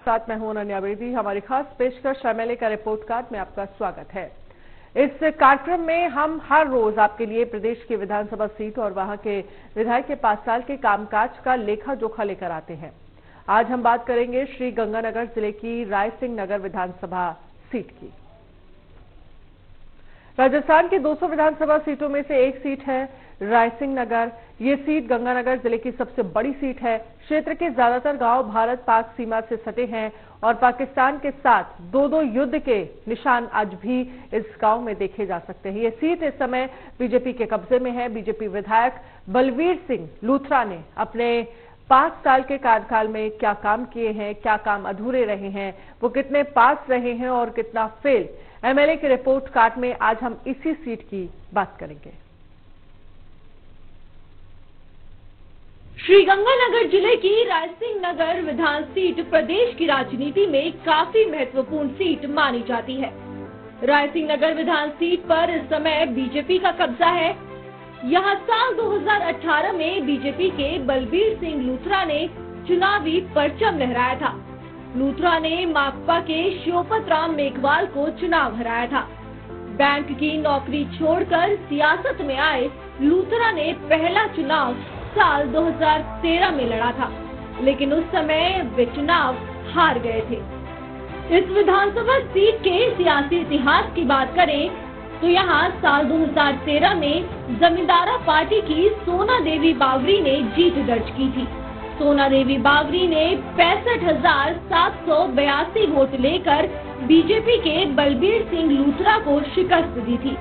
साथ मैं हूं अनन्या बेदी। हमारी खास पेशकश एमएलए का रिपोर्ट कार्ड में आपका स्वागत है। इस कार्यक्रम में हम हर रोज आपके लिए प्रदेश की विधानसभा सीट और वहां के विधायक के 5 साल के कामकाज का लेखा जोखा लेकर आते हैं। आज हम बात करेंगे श्री गंगानगर जिले की रायसिंह नगर विधानसभा सीट की। राजस्थान की 200 विधानसभा सीटों में से एक सीट है रायसिंह नगर। ये सीट गंगानगर जिले की सबसे बड़ी सीट है। क्षेत्र के ज्यादातर गांव भारत पाक सीमा से सटे हैं और पाकिस्तान के साथ दो युद्ध के निशान आज भी इस गांव में देखे जा सकते हैं। ये सीट इस समय बीजेपी के कब्जे में है। बीजेपी विधायक बलवीर सिंह लूथरा ने अपने 5 साल के कार्यकाल में क्या काम किए हैं, क्या काम अधूरे रहे हैं, वो कितने पास रहे हैं और कितना फेल, एमएलए के रिपोर्ट कार्ड में आज हम इसी सीट की बात करेंगे। श्रीगंगानगर जिले की रायसिंह नगर विधान सीट प्रदेश की राजनीति में काफी महत्वपूर्ण सीट मानी जाती है। रायसिंह नगर विधान सीट पर इस समय बीजेपी का कब्जा है। यहां साल 2018 में बीजेपी के बलवीर सिंह लूथरा ने चुनावी परचम लहराया था। लूथरा ने माकपा के शिवपत राम मेघवाल को चुनाव हराया था। बैंक की नौकरी छोड़कर सियासत में आए लूथरा ने पहला चुनाव साल 2013 में लड़ा था, लेकिन उस समय वे चुनाव हार गए थे। इस विधानसभा सीट के सियासी इतिहास की बात करें तो यहां साल 2013 में जमींदारा पार्टी की सोना देवी बावरी ने जीत दर्ज की थी। सोना देवी बावरी ने 65,782 वोट लेकर बीजेपी के बलवीर सिंह लूथरा को शिकस्त दी थी।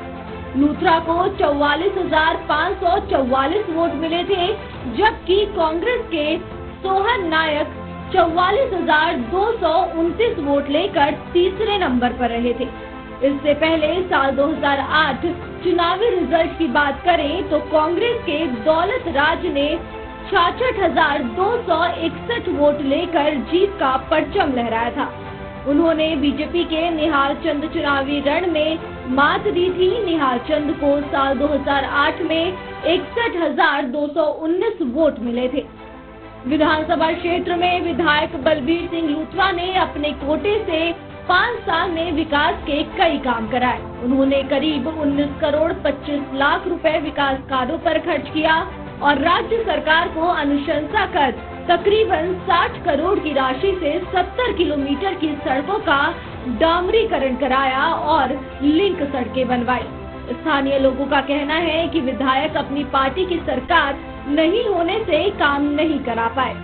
लूथरा को 44,544 वोट मिले थे, जबकि कांग्रेस के सोहन नायक 44,229 वोट लेकर तीसरे नंबर पर रहे थे। इससे पहले साल 2008 चुनावी रिजल्ट की बात करें तो कांग्रेस के दौलत राज ने 66,261 वोट लेकर जीत का परचम लहराया था। उन्होंने बीजेपी के निहाल चंद चुनावी रण में मात दी थी। निहाल चंद को साल 2008 में 61,219 वोट मिले थे। विधानसभा क्षेत्र में विधायक बलवीर सिंह लूथरा ने अपने कोटे से 5 साल में विकास के कई काम कराए। उन्होंने करीब 19 करोड़ 25 लाख रुपए विकास कार्यों पर खर्च किया और राज्य सरकार को अनुशंसा कर तकरीबन 60 करोड़ की राशि से 70 किलोमीटर की सड़कों का डामरीकरण कराया और लिंक सड़कें बनवाई। स्थानीय लोगों का कहना है कि विधायक अपनी पार्टी की सरकार नहीं होने से काम नहीं करा पाए।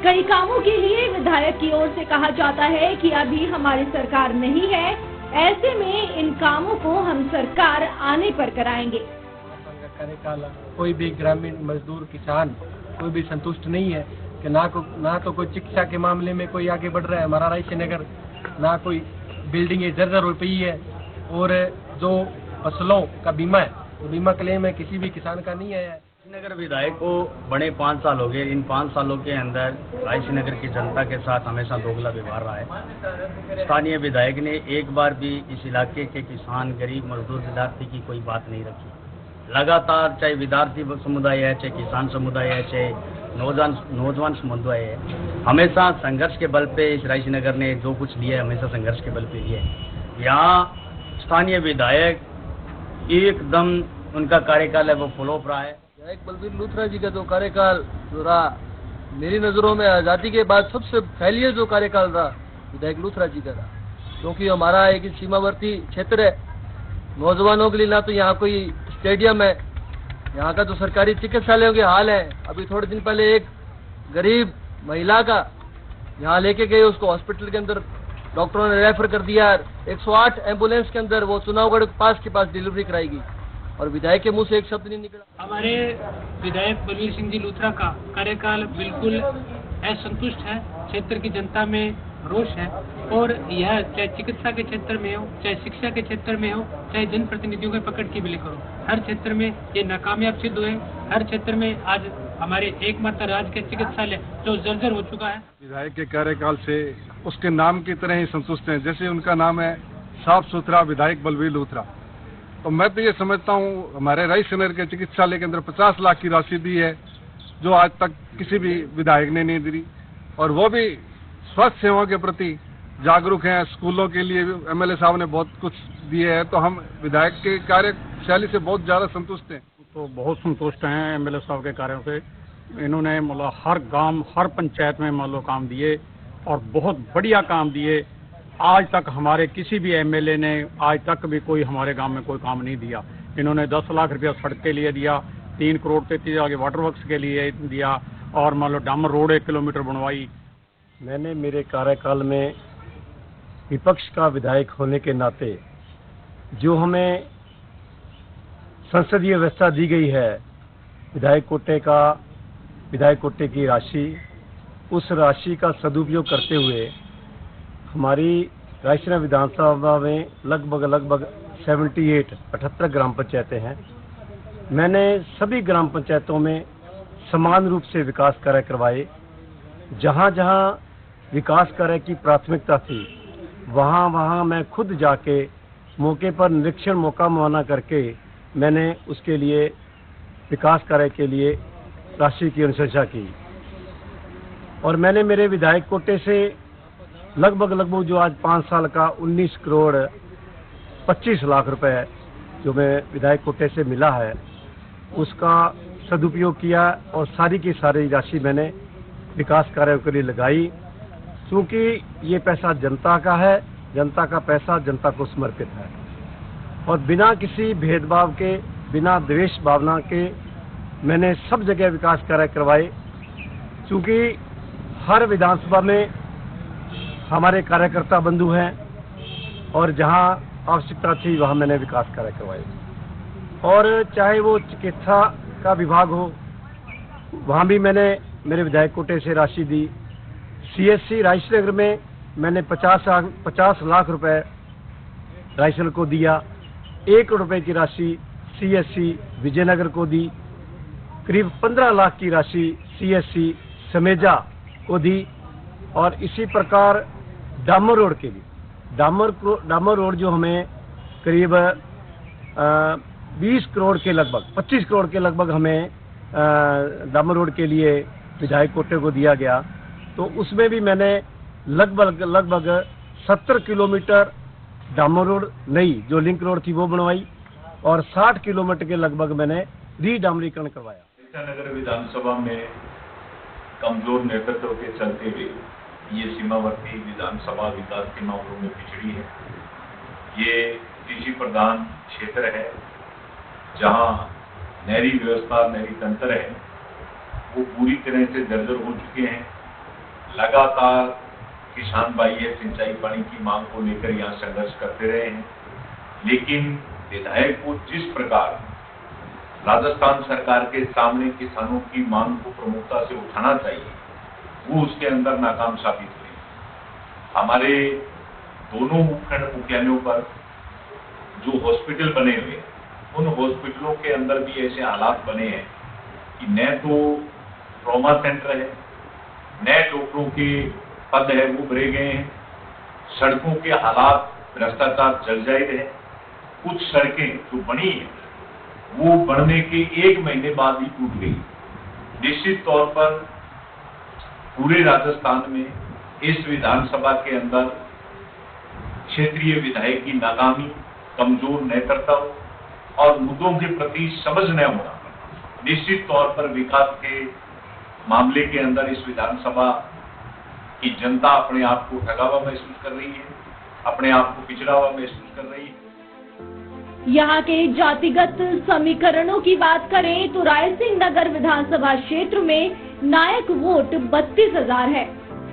कई कामों के लिए विधायक की ओर से कहा जाता है कि अभी हमारी सरकार नहीं है, ऐसे में इन कामों को हम सरकार आने पर कराएंगे। कोई भी ग्रामीण मजदूर किसान कोई भी संतुष्ट नहीं है कि ना तो कोई शिक्षा के मामले में कोई आगे बढ़ रहा है। हमारा रायसिंह नगर ना कोई बिल्डिंग जर्जर हो रही है और जो फसलों का बीमा है तो बीमा क्लेम है किसी भी किसान का नहीं है। नगर विधायक को बड़े 5 साल हो गए। इन 5 सालों के अंदर रायसिंह नगर की जनता के साथ हमेशा दोगला व्यवहार रहा है। स्थानीय विधायक ने एक बार भी इस इलाके के किसान, गरीब, मजदूर, विद्यार्थी की कोई बात नहीं रखी। लगातार चाहे विद्यार्थी समुदाय है, चाहे किसान समुदाय है, चाहे नौजवान समुदाय है, हमेशा संघर्ष के बल पे इस रायसिंह नगर ने जो कुछ लिया है हमेशा संघर्ष के बल पे लिया है। यहाँ स्थानीय विधायक एकदम उनका कार्यकाल है वो फ्लॉप रहा है। विधायक बलवीर लूथरा जी का जो कार्यकाल जो रहा, मेरी नजरों में आजादी के बाद सबसे फेलियर जो कार्यकाल रहा विधायक लूथरा जी का रहा, क्योंकि हमारा एक सीमावर्ती क्षेत्र है। नौजवानों के लिए ना तो यहाँ कोई स्टेडियम है, यहाँ का जो सरकारी चिकित्सालयों के हाल है। अभी थोड़े दिन पहले एक गरीब महिला का यहाँ लेके गए, उसको हॉस्पिटल के अंदर डॉक्टरों ने रेफर कर दिया। 108 एम्बुलेंस के अंदर वो चुनावगढ़ पास के पास डिलीवरी कराएगी और विधायक के मुंह से एक शब्द नहीं निकला। हमारे विधायक बलवीर सिंह जी लूथरा का कार्यकाल बिल्कुल असंतुष्ट है। क्षेत्र की जनता में रोष है और यह चाहे चिकित्सा के क्षेत्र में हो, चाहे शिक्षा के क्षेत्र में हो, चाहे जनप्रतिनिधियों के पकड़ की बिले करो, हर क्षेत्र में ये नाकामयाब सिद्ध हुए। हर क्षेत्र में आज हमारे एकमात्र राजकीय चिकित्सालय जो जर्जर हो चुका है। विधायक के कार्यकाल से उसके नाम की तरह ही संतुष्ट हैं, जैसे उनका नाम है साफ सुथरा विधायक बलवीर लूथरा। तो मैं तो ये समझता हूँ हमारे रायसिंह नगर के चिकित्सालय के अंदर 50 लाख की राशि दी है जो आज तक किसी भी विधायक ने नहीं दी, और वो भी स्वास्थ्य सेवा के प्रति जागरूक हैं। स्कूलों के लिए एमएलए साहब ने बहुत कुछ दिए हैं, तो हम विधायक के कार्यशैली से बहुत ज़्यादा संतुष्ट हैं। तो बहुत संतुष्ट हैं एमएलए साहब के कार्यों से। इन्होंने मतलब हर गांव, हर पंचायत में मान लो काम दिए और बहुत बढ़िया काम दिए। आज तक हमारे किसी भी एमएलए ने आज तक भी कोई हमारे गांव में कोई काम नहीं दिया। इन्होंने 10 लाख रुपया सड़क के लिए दिया, 3 करोड़ 33 आगे वाटर वर्क्स के लिए दिया और मान लो डामर रोड 1 किलोमीटर बनवाई। मैंने मेरे कार्यकाल में विपक्ष का विधायक होने के नाते जो हमें संसदीय व्यवस्था दी गई है, विधायक कोटे की राशि, उस राशि का सदुपयोग करते हुए हमारी रायसेन विधानसभा में लगभग 78 ग्राम पंचायतें हैं। मैंने सभी ग्राम पंचायतों में समान रूप से विकास कार्य करवाए। जहाँ जहाँ विकास कार्य की प्राथमिकता थी वहाँ मैं खुद जाके मौके पर निरीक्षण मौका मुआयना करके मैंने उसके लिए विकास कार्य के लिए राशि की अनुशंसा की। और मैंने मेरे विधायक कोटे से लगभग जो आज 5 साल का 19 करोड़ 25 लाख रुपए जो मैं विधायक कोटे से मिला है, उसका सदुपयोग किया और सारी की सारी राशि मैंने विकास कार्यों के लिए लगाई। क्योंकि ये पैसा जनता का है, जनता का पैसा जनता को समर्पित है और बिना किसी भेदभाव के, बिना द्वेष भावना के मैंने सब जगह विकास कार्य करवाए। क्योंकि हर विधानसभा में हमारे कार्यकर्ता बंधु हैं और जहां आवश्यकता थी वहां मैंने विकास कार्य करवाए। और चाहे वो चिकित्सा का विभाग हो, वहां भी मैंने मेरे विधायक कोटे से राशि दी। सीएससी रायसेन नगर में मैंने 50 लाख रुपए रायसेन को दिया। 1 करोड़ रुपए की राशि सीएससी विजयनगर को दी। करीब 15 लाख की राशि सीएससी समेजा को दी। और इसी प्रकार डामर रोड के लिए, डामर रोड जो हमें करीब 20 करोड़ के लगभग, 25 करोड़ के लगभग हमें डामर रोड के लिए विधायक कोटे को दिया गया। तो उसमें भी मैंने लगभग 70 किलोमीटर डामर रोड नई जो लिंक रोड थी वो बनवाई और 60 किलोमीटर के लगभग मैंने रीडामरीकरण करवाया। रायसेन नगर विधानसभा में कमजोर नेतृत्व के चलते हुए ये सीमावर्ती विधानसभा विकास के मामलों में पिछड़ी है। ये कृषि प्रधान क्षेत्र है जहां नहरी व्यवस्था, नहरी तंत्र है वो पूरी तरह से जर्जर हो चुके हैं। लगातार किसान भाई है सिंचाई पानी की मांग को लेकर यहाँ संघर्ष करते रहे हैं, लेकिन विधायक को जिस प्रकार राजस्थान सरकार के सामने किसानों की मांग को प्रमुखता से उठाना चाहिए वो उसके अंदर नाकाम साबित हुए। हमारे दोनों उपखंड मुख्यालयों पर जो हॉस्पिटल बने हुए उन हॉस्पिटलों के अंदर भी ऐसे हालात बने हैं कि न तो ट्रॉमा सेंटर है, नए डॉक्टरों के पद है वो भरे गए हैं, सड़कों के हालात भ्रष्टाचार जर्जरित है। कुछ सड़कें जो बनी है वो बनने के 1 महीने बाद ही टूट गई। निश्चित तौर पर पूरे राजस्थान में इस विधानसभा के अंदर क्षेत्रीय विधायक की नाकामी, कमजोर नेतृत्व और मुद्दों के प्रति समझ न होना निश्चित तौर पर विकास के मामले के अंदर इस विधानसभा की जनता अपने आप को ठगा हुआ महसूस कर रही है, अपने आप को पिछड़ा हुआ महसूस कर रही है। यहाँ के जातिगत समीकरणों की बात करें तो रायसेन नगर विधानसभा क्षेत्र में नायक वोट 32,000 है,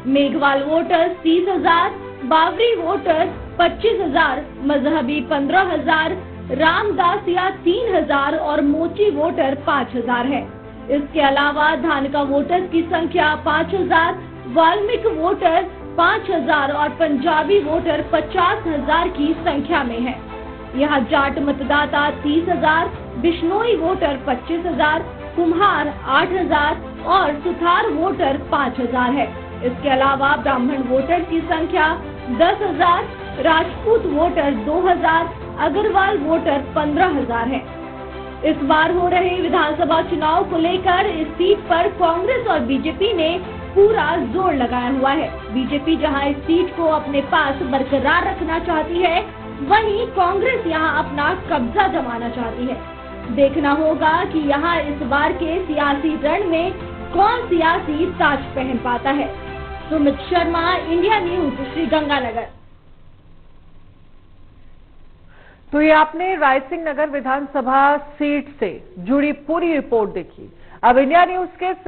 मेघवाल वोटर 30,000, बावरी वोटर 25,000, मजहबी 15,000, रामदासिया 3,000 और मोची वोटर 5,000 है। इसके अलावा धानका वोटर्स की संख्या 5,000, वाल्मीकि वोटर 5,000 और पंजाबी वोटर 50,000 की संख्या में है। यहाँ जाट मतदाता 30,000, बिश्नोई वोटर 25,000, कुम्हार 8,000 और सुथार वोटर 5,000 है। इसके अलावा ब्राह्मण वोटर की संख्या 10,000, राजपूत वोटर 2,000, अग्रवाल वोटर 15,000 है। इस बार हो रहे विधानसभा चुनाव को लेकर इस सीट पर कांग्रेस और बीजेपी ने पूरा जोर लगाया हुआ है। बीजेपी जहां इस सीट को अपने पास बरकरार रखना चाहती है, वहीं कांग्रेस यहां अपना कब्जा जमाना चाहती है। देखना होगा कि यहां इस बार के सियासी रण में कौन सियासी ताज पहन पाता है। Sumit Sharma, India news, Shri Ganganagar. तो ये आपने रायसिंह नगर विधानसभा सीट से जुड़ी पूरी रिपोर्ट देखी। अब इंडिया न्यूज के